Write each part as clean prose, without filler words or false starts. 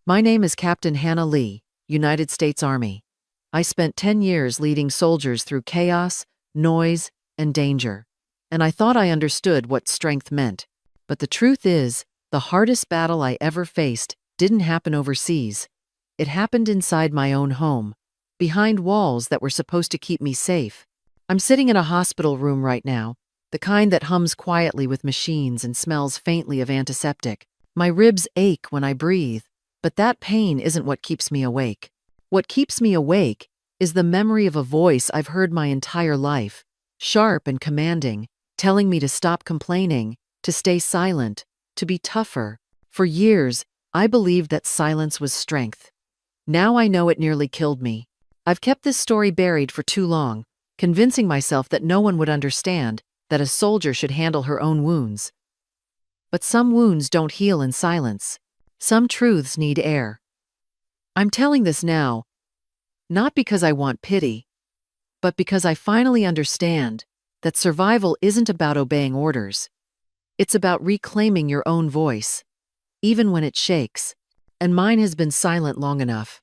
My name is Captain Hannah Lee, United States Army. I spent 10 years leading soldiers through chaos, noise, and danger. And I thought I understood what strength meant. But the truth is, the hardest battle I ever faced didn't happen overseas. It happened inside my own home, behind walls that were supposed to keep me safe. I'm sitting in a hospital room right now, the kind that hums quietly with machines and smells faintly of antiseptic. My ribs ache when I breathe, but that pain isn't what keeps me awake. What keeps me awake is the memory of a voice I've heard my entire life, sharp and commanding, telling me to stop complaining, to stay silent, to be tougher. For years, I believed that silence was strength. Now I know it nearly killed me. I've kept this story buried for too long, convincing myself that no one would understand, that a soldier should handle her own wounds. But some wounds don't heal in silence. Some truths need air. I'm telling this now, not because I want pity, but because I finally understand that survival isn't about obeying orders. It's about reclaiming your own voice, even when it shakes, and mine has been silent long enough.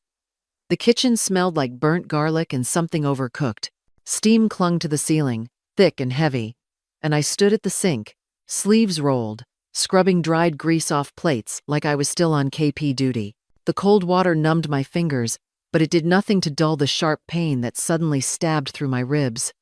The kitchen smelled like burnt garlic and something overcooked. Steam clung to the ceiling, thick and heavy, and I stood at the sink, sleeves rolled, scrubbing dried grease off plates like I was still on KP duty. The cold water numbed my fingers, but it did nothing to dull the sharp pain that suddenly stabbed through my ribs.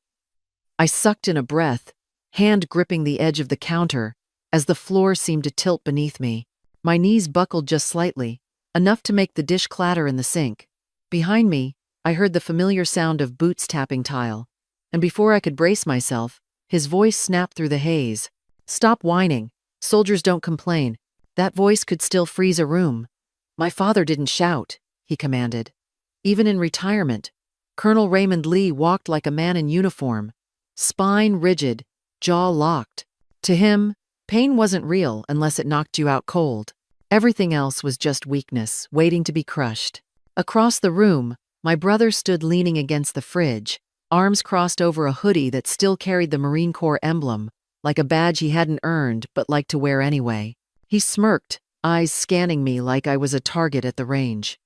I sucked in a breath, hand gripping the edge of the counter, as the floor seemed to tilt beneath me. My knees buckled just slightly, enough to make the dish clatter in the sink. Behind me, I heard the familiar sound of boots tapping tile, and before I could brace myself, his voice snapped through the haze. "Stop whining. Soldiers don't complain." That voice could still freeze a room. My father didn't shout, he commanded. Even in retirement, Colonel Raymond Lee walked like a man in uniform, spine rigid, jaw locked. To him, pain wasn't real unless it knocked you out cold. Everything else was just weakness, waiting to be crushed. Across the room, my brother stood leaning against the fridge, arms crossed over a hoodie that still carried the Marine Corps emblem, like a badge he hadn't earned but liked to wear anyway. He smirked, eyes scanning me like I was a target at the range.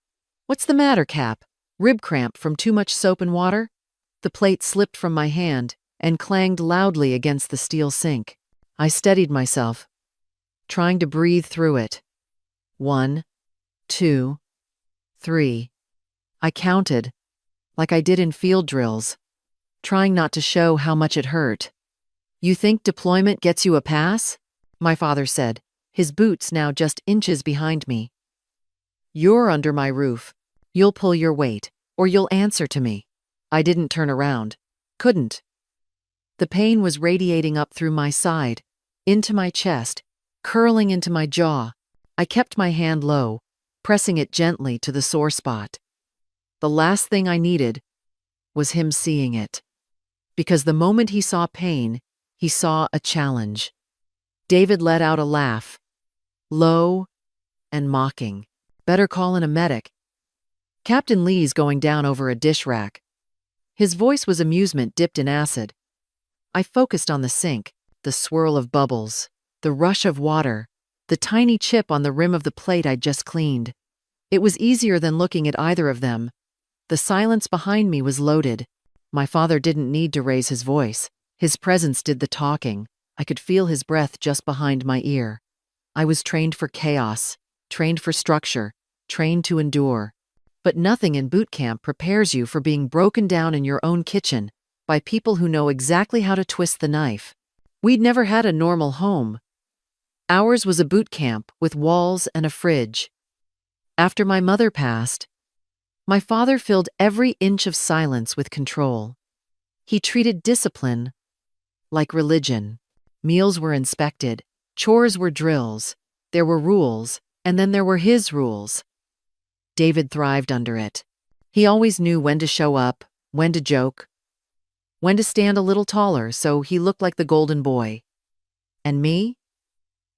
"What's the matter, Cap? Rib cramp from too much soap and water?" The plate slipped from my hand and clanged loudly against the steel sink. I steadied myself, trying to breathe through it. 1, 2, 3. I counted, like I did in field drills, trying not to show how much it hurt. "You think deployment gets you a pass?" my father said, his boots now just inches behind me. "You're under my roof. You'll pull your weight, or you'll answer to me." I didn't turn around. Couldn't. The pain was radiating up through my side, into my chest, curling into my jaw. I kept my hand low, pressing it gently to the sore spot. The last thing I needed was him seeing it. Because the moment he saw pain, he saw a challenge. David let out a laugh, low and mocking. "Better call in a medic. Captain Lee's going down over a dish rack." His voice was amusement dipped in acid. I focused on the sink, the swirl of bubbles, the rush of water, the tiny chip on the rim of the plate I'd just cleaned. It was easier than looking at either of them. The silence behind me was loaded. My father didn't need to raise his voice. His presence did the talking. I could feel his breath just behind my ear. I was trained for chaos, trained for structure, trained to endure. But nothing in boot camp prepares you for being broken down in your own kitchen by people who know exactly how to twist the knife. We'd never had a normal home. Ours was a boot camp with walls and a fridge. After my mother passed, my father filled every inch of silence with control. He treated discipline like religion. Meals were inspected, chores were drills, there were rules, and then there were his rules. David thrived under it. He always knew when to show up, when to joke, when to stand a little taller so he looked like the golden boy. And me?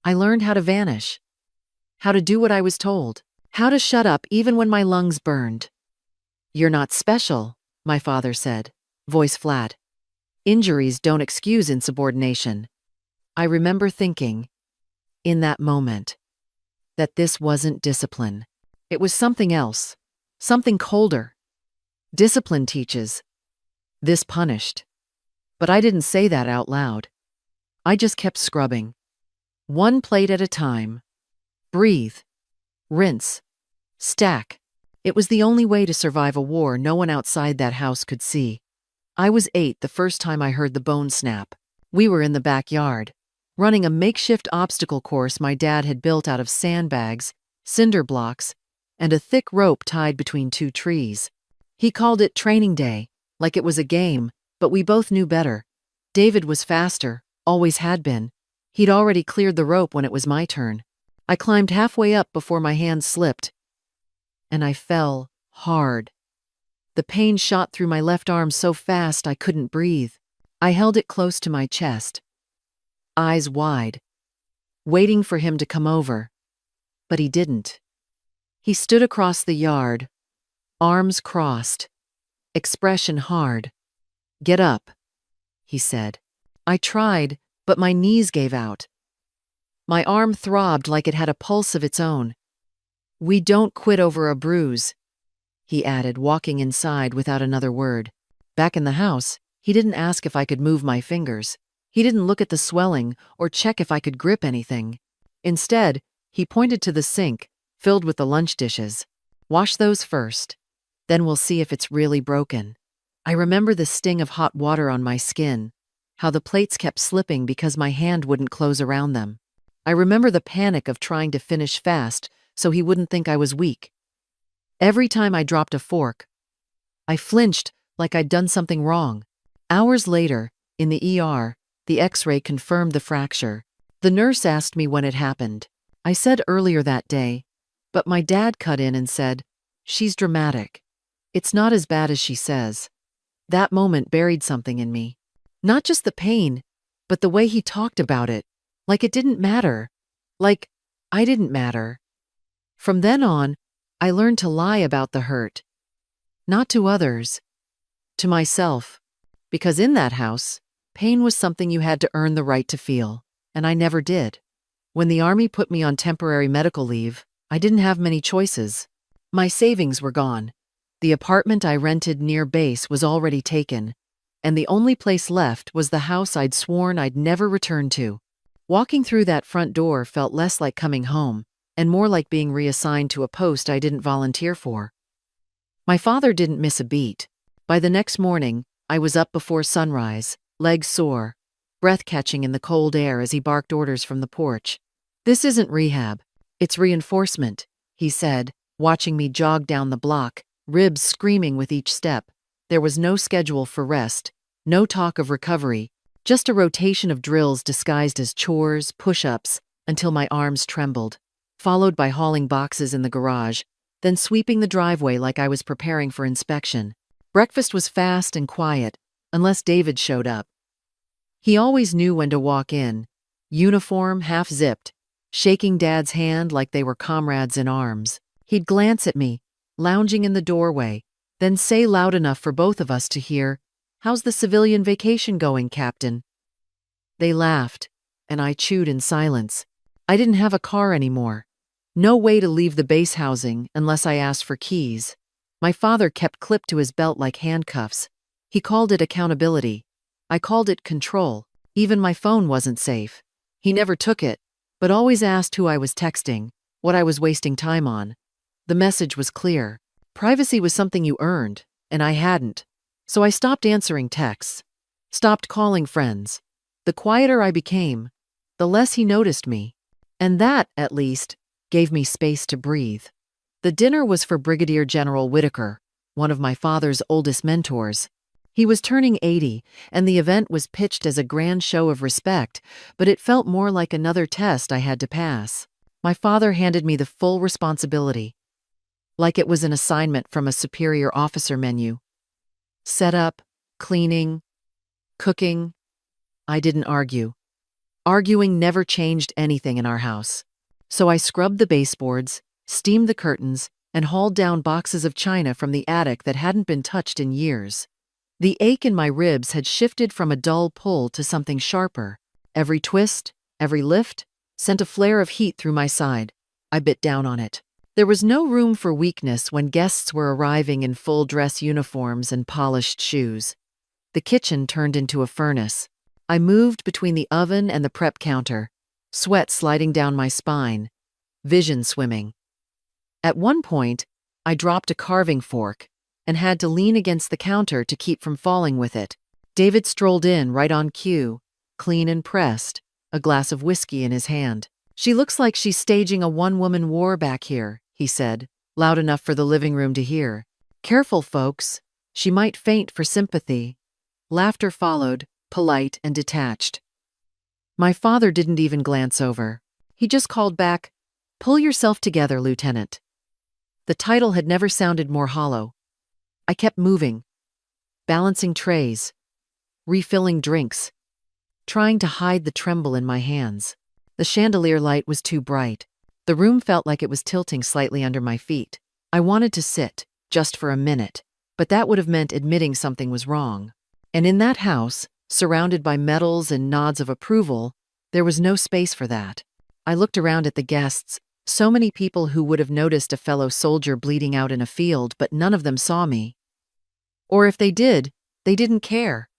I learned how to vanish, how to do what I was told, how to shut up even when my lungs burned. "You're not special," my father said, voice flat. "Injuries don't excuse insubordination." I remember thinking, in that moment, that this wasn't discipline. It was something else. Something colder. Discipline teaches. This punished. But I didn't say that out loud. I just kept scrubbing. One plate at a time. Breathe. Rinse. Stack. It was the only way to survive a war no one outside that house could see. I was 8 the first time I heard the bone snap. We were in the backyard, running a makeshift obstacle course my dad had built out of sandbags, cinder blocks, and a thick rope tied between 2 trees. He called it training day, like it was a game, but we both knew better. David was faster, always had been. He'd already cleared the rope when it was my turn. I climbed halfway up before my hand slipped, and I fell hard. The pain shot through my left arm so fast I couldn't breathe. I held it close to my chest, eyes wide, waiting for him to come over. But he didn't. He stood across the yard, arms crossed, expression hard. "Get up," he said. I tried, but my knees gave out. My arm throbbed like it had a pulse of its own. "We don't quit over a bruise," he added, walking inside without another word. Back in the house, he didn't ask if I could move my fingers. He didn't look at the swelling or check if I could grip anything. Instead, he pointed to the sink, filled with the lunch dishes. "Wash those first. Then we'll see if it's really broken." I remember the sting of hot water on my skin, how the plates kept slipping because my hand wouldn't close around them. I remember the panic of trying to finish fast so he wouldn't think I was weak. Every time I dropped a fork, I flinched like I'd done something wrong. Hours later, in the ER, the X-ray confirmed the fracture. The nurse asked me when it happened. I said earlier that day, but my dad cut in and said, "She's dramatic. It's not as bad as she says." That moment buried something in me. Not just the pain, but the way he talked about it. Like it didn't matter. Like I didn't matter. From then on, I learned to lie about the hurt. Not to others. To myself. Because in that house, pain was something you had to earn the right to feel. And I never did. When the Army put me on temporary medical leave, I didn't have many choices. My savings were gone. The apartment I rented near base was already taken. And the only place left was the house I'd sworn I'd never return to. Walking through that front door felt less like coming home, and more like being reassigned to a post I didn't volunteer for. My father didn't miss a beat. By the next morning, I was up before sunrise, legs sore, breath catching in the cold air as he barked orders from the porch. "This isn't rehab, it's reinforcement," he said, watching me jog down the block, ribs screaming with each step. There was no schedule for rest, no talk of recovery, just a rotation of drills disguised as chores, push-ups, until my arms trembled, followed by hauling boxes in the garage, then sweeping the driveway like I was preparing for inspection. Breakfast was fast and quiet, unless David showed up. He always knew when to walk in, uniform half-zipped, shaking Dad's hand like they were comrades in arms. He'd glance at me, lounging in the doorway, then say loud enough for both of us to hear, "How's the civilian vacation going, Captain?" They laughed, and I chewed in silence. I didn't have a car anymore. No way to leave the base housing unless I asked for keys. My father kept clipped to his belt like handcuffs. He called it accountability. I called it control. Even my phone wasn't safe. He never took it, but always asked who I was texting, what I was wasting time on. The message was clear. Privacy was something you earned, and I hadn't. So I stopped answering texts, stopped calling friends. The quieter I became, the less he noticed me. And that, at least, gave me space to breathe. The dinner was for Brigadier General Whitaker, one of my father's oldest mentors. He was turning 80, and the event was pitched as a grand show of respect, but it felt more like another test I had to pass. My father handed me the full responsibility, like it was an assignment from a superior officer menu. Setup, cleaning, cooking. I didn't argue. Arguing never changed anything in our house. So I scrubbed the baseboards, steamed the curtains, and hauled down boxes of china from the attic that hadn't been touched in years. The ache in my ribs had shifted from a dull pull to something sharper. Every twist, every lift, sent a flare of heat through my side. I bit down on it. There was no room for weakness when guests were arriving in full dress uniforms and polished shoes. The kitchen turned into a furnace. I moved between the oven and the prep counter, sweat sliding down my spine, vision swimming. At one point, I dropped a carving fork and had to lean against the counter to keep from falling with it. David strolled in right on cue, clean and pressed, a glass of whiskey in his hand. "She looks like she's staging a one-woman war back here," he said, loud enough for the living room to hear. "Careful, folks. She might faint for sympathy." Laughter followed, polite and detached. My father didn't even glance over. He just called back, "Pull yourself together, Lieutenant." The title had never sounded more hollow. I kept moving, balancing trays, refilling drinks, trying to hide the tremble in my hands. The chandelier light was too bright. The room felt like it was tilting slightly under my feet. I wanted to sit, just for a minute, but that would have meant admitting something was wrong. And in that house, surrounded by medals and nods of approval, there was no space for that. I looked around at the guests, so many people who would have noticed a fellow soldier bleeding out in a field, but none of them saw me. Or if they did, they didn't care.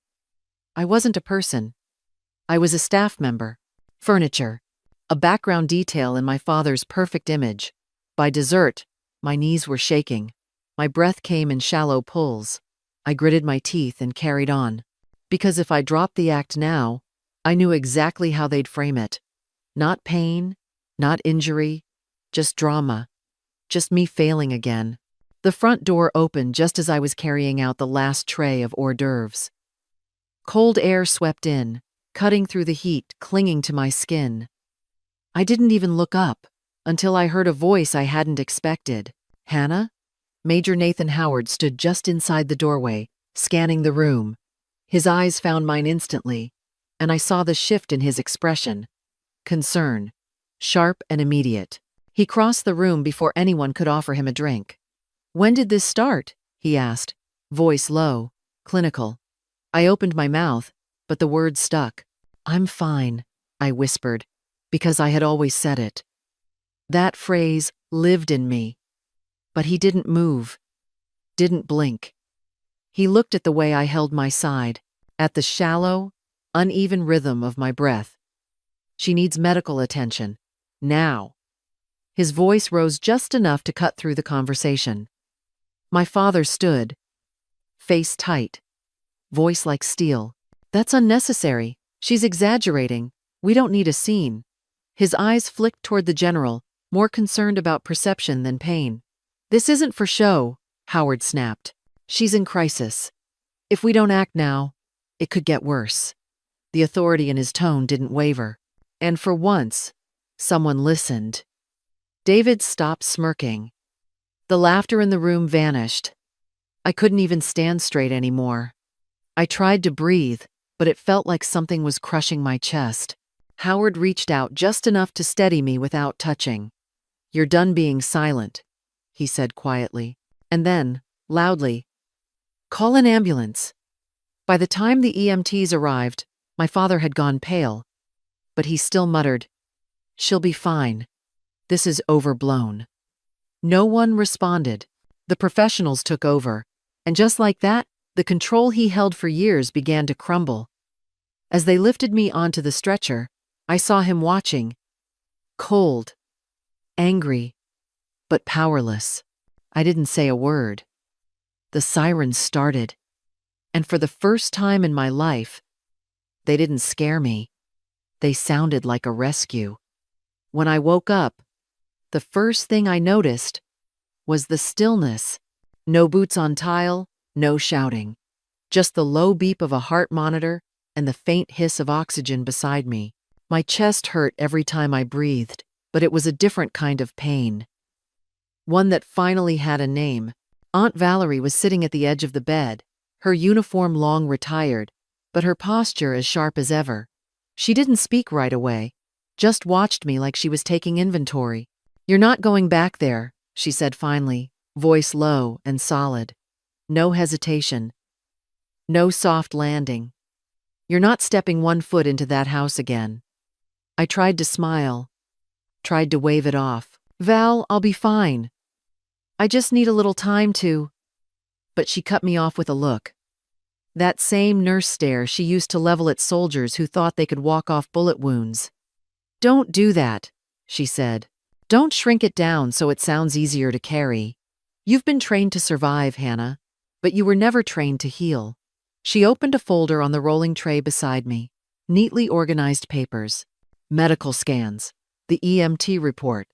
I wasn't a person. I was a staff member. Furniture. A background detail in my father's perfect image. By dessert, my knees were shaking. My breath came in shallow pulls. I gritted my teeth and carried on. Because if I dropped the act now, I knew exactly how they'd frame it. Not pain, not injury, just drama. Just me failing again. The front door opened just as I was carrying out the last tray of hors d'oeuvres. Cold air swept in, cutting through the heat, clinging to my skin. I didn't even look up until I heard a voice I hadn't expected. "Hannah?" Major Nathan Howard stood just inside the doorway, scanning the room. His eyes found mine instantly, and I saw the shift in his expression. Concern, sharp and immediate. He crossed the room before anyone could offer him a drink. "When did this start?" he asked, voice low, clinical. I opened my mouth, but the words stuck. "I'm fine," I whispered, because I had always said it. That phrase lived in me. But he didn't move, didn't blink. He looked at the way I held my side, at the shallow, uneven rhythm of my breath. "She needs medical attention. Now." His voice rose just enough to cut through the conversation. My father stood, face tight, voice like steel. "That's unnecessary. She's exaggerating. We don't need a scene." His eyes flicked toward the general, more concerned about perception than pain. "This isn't for show," Howard snapped. "She's in crisis. If we don't act now, it could get worse." The authority in his tone didn't waver. And for once, someone listened. David stopped smirking. The laughter in the room vanished. I couldn't even stand straight anymore. I tried to breathe, but it felt like something was crushing my chest. Howard reached out just enough to steady me without touching. "You're done being silent," he said quietly. And then, loudly, "Call an ambulance." By the time the EMTs arrived, my father had gone pale, but he still muttered, "She'll be fine. This is overblown." No one responded. The professionals took over, and just like that, the control he held for years began to crumble. As they lifted me onto the stretcher, I saw him watching, cold, angry, but powerless. I didn't say a word. The sirens started, and for the first time in my life, they didn't scare me. They sounded like a rescue. When I woke up, the first thing I noticed was the stillness. No boots on tile, no shouting. Just the low beep of a heart monitor and the faint hiss of oxygen beside me. My chest hurt every time I breathed, but it was a different kind of pain. One that finally had a name. Aunt Valerie was sitting at the edge of the bed, her uniform long retired, but her posture as sharp as ever. She didn't speak right away, just watched me like she was taking inventory. "You're not going back there," she said finally, voice low and solid. No hesitation. No soft landing. "You're not stepping one foot into that house again." I tried to smile, tried to wave it off. Val, I'll be fine. I just need a little time to. But she cut me off with a look. That same nurse stare she used to level at soldiers who thought they could walk off bullet wounds. Don't do that, she said. Don't shrink it down so it sounds easier to carry. You've been trained to survive, Hannah, but you were never trained to heal. She opened a folder on the rolling tray beside me. Neatly organized papers. Medical scans. The EMT report.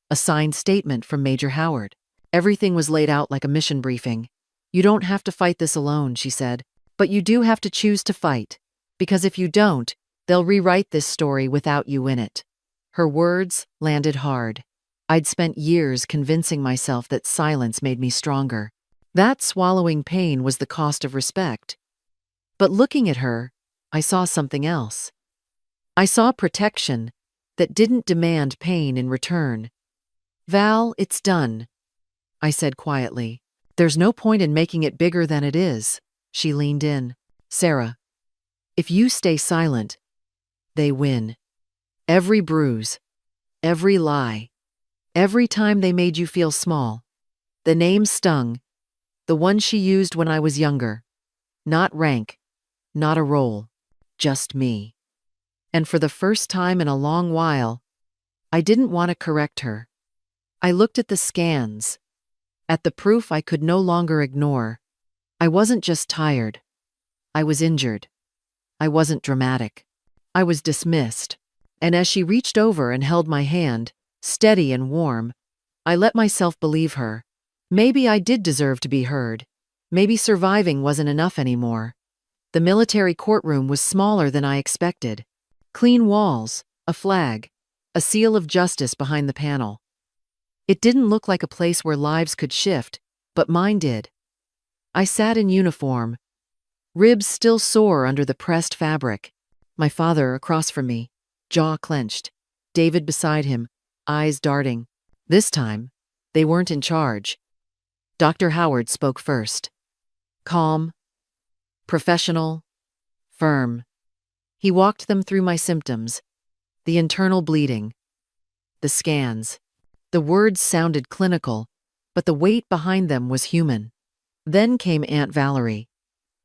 A signed statement from Major Howard. Everything was laid out like a mission briefing. You don't have to fight this alone, she said, but you do have to choose to fight. Because if you don't, they'll rewrite this story without you in it. Her words landed hard. I'd spent years convincing myself that silence made me stronger. That swallowing pain was the cost of respect. But looking at her, I saw something else. I saw protection that didn't demand pain in return. Val, it's done, I said quietly. There's no point in making it bigger than it is. She leaned in. Sarah, if you stay silent, they win. Every bruise, every lie, every time they made you feel small. The name stung, the one she used when I was younger. Not rank, not a role, just me. And for the first time in a long while, I didn't want to correct her. I looked at the scans, at the proof I could no longer ignore. I wasn't just tired. I was injured. I wasn't dramatic. I was dismissed. And as she reached over and held my hand, steady and warm, I let myself believe her. Maybe I did deserve to be heard. Maybe surviving wasn't enough anymore. The military courtroom was smaller than I expected. Clean walls, a flag, a seal of justice behind the panel. It didn't look like a place where lives could shift, but mine did. I sat in uniform, ribs still sore under the pressed fabric. My father across from me, jaw clenched. David beside him, eyes darting. This time, they weren't in charge. Dr. Howard spoke first. Calm, professional, firm. He walked them through my symptoms, the internal bleeding, the scans. The words sounded clinical, but the weight behind them was human. Then came Aunt Valerie.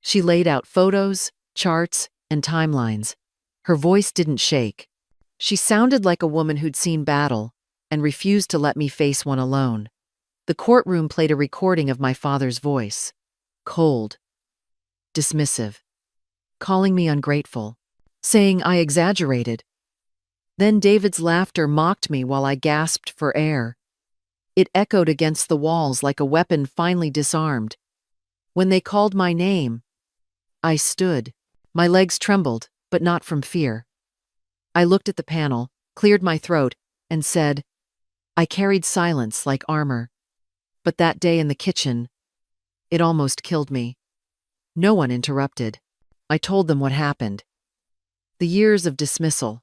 She laid out photos, charts, and timelines. Her voice didn't shake. She sounded like a woman who'd seen battle and refused to let me face one alone. The courtroom played a recording of my father's voice. Cold. Dismissive. Calling me ungrateful. Saying I exaggerated. Then David's laughter mocked me while I gasped for air. It echoed against the walls like a weapon finally disarmed. When they called my name, I stood. My legs trembled, but not from fear. I looked at the panel, cleared my throat, and said, I carried silence like armor. But that day in the kitchen, it almost killed me. No one interrupted. I told them what happened. The years of dismissal.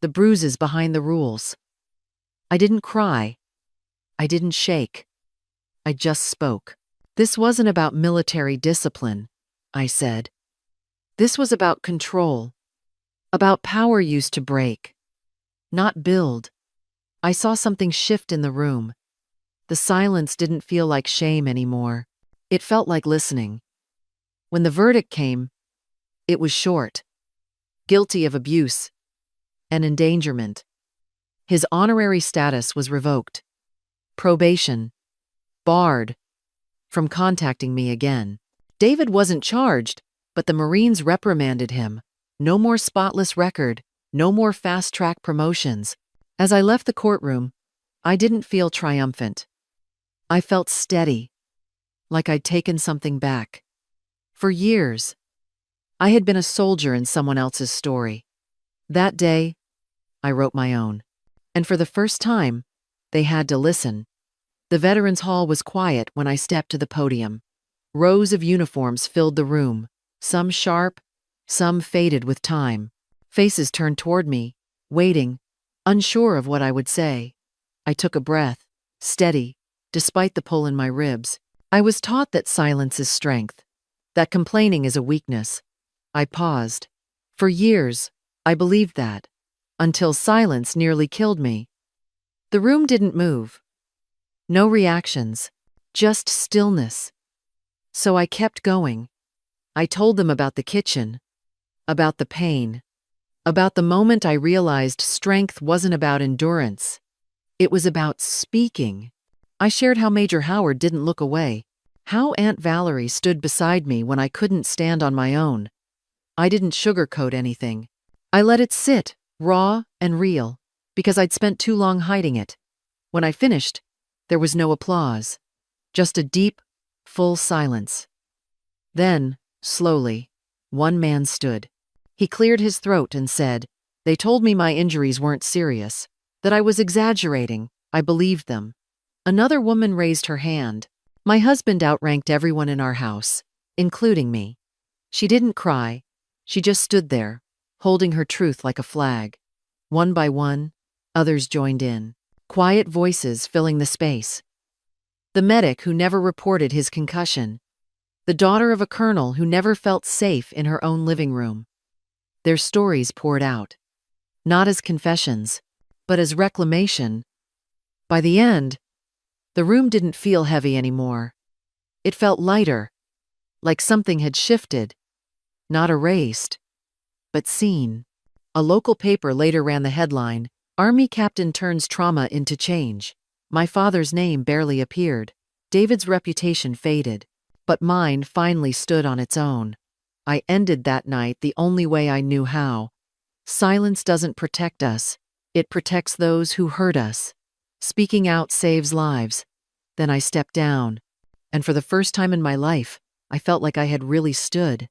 The bruises behind the rules. I didn't cry. I didn't shake. I just spoke. This wasn't about military discipline, I said. This was about control. About power used to break, not build. I saw something shift in the room. The silence didn't feel like shame anymore. It felt like listening. When the verdict came, it was short. Guilty of abuse and endangerment. His honorary status was revoked. Probation. Barred from contacting me again. David wasn't charged, but the Marines reprimanded him. No more spotless record, no more fast-track promotions. As I left the courtroom, I didn't feel triumphant. I felt steady, like I'd taken something back. For years, I had been a soldier in someone else's story. That day, I wrote my own. And for the first time, they had to listen. The Veterans Hall was quiet when I stepped to the podium. Rows of uniforms filled the room, some sharp, some faded with time. Faces turned toward me, waiting, unsure of what I would say. I took a breath, steady, despite the pull in my ribs. I was taught that silence is strength, that complaining is a weakness. I paused. For years, I believed that, until silence nearly killed me. The room didn't move. No reactions. Just stillness. So I kept going. I told them about the kitchen, about the pain, about the moment I realized strength wasn't about endurance. It was about speaking. I shared how Major Howard didn't look away, how Aunt Valerie stood beside me when I couldn't stand on my own. I didn't sugarcoat anything. I let it sit, raw and real, because I'd spent too long hiding it. When I finished, there was no applause, just a deep, full silence. Then, slowly, one man stood. He cleared his throat and said, "They told me my injuries weren't serious, that I was exaggerating. I believed them." Another woman raised her hand. My husband outranked everyone in our house, including me. She didn't cry. She just stood there, holding her truth like a flag. One by one, others joined in, quiet voices filling the space. The medic who never reported his concussion. The daughter of a colonel who never felt safe in her own living room. Their stories poured out, not as confessions, but as reclamation. By the end, the room didn't feel heavy anymore. It felt lighter, like something had shifted, not erased, but seen. A local paper later ran the headline, "Army Captain Turns Trauma into Change." My father's name barely appeared. David's reputation faded, but mine finally stood on its own. I ended that night the only way I knew how. Silence doesn't protect us. It protects those who hurt us. Speaking out saves lives. Then I stepped down, and for the first time in my life, I felt like I had really stood.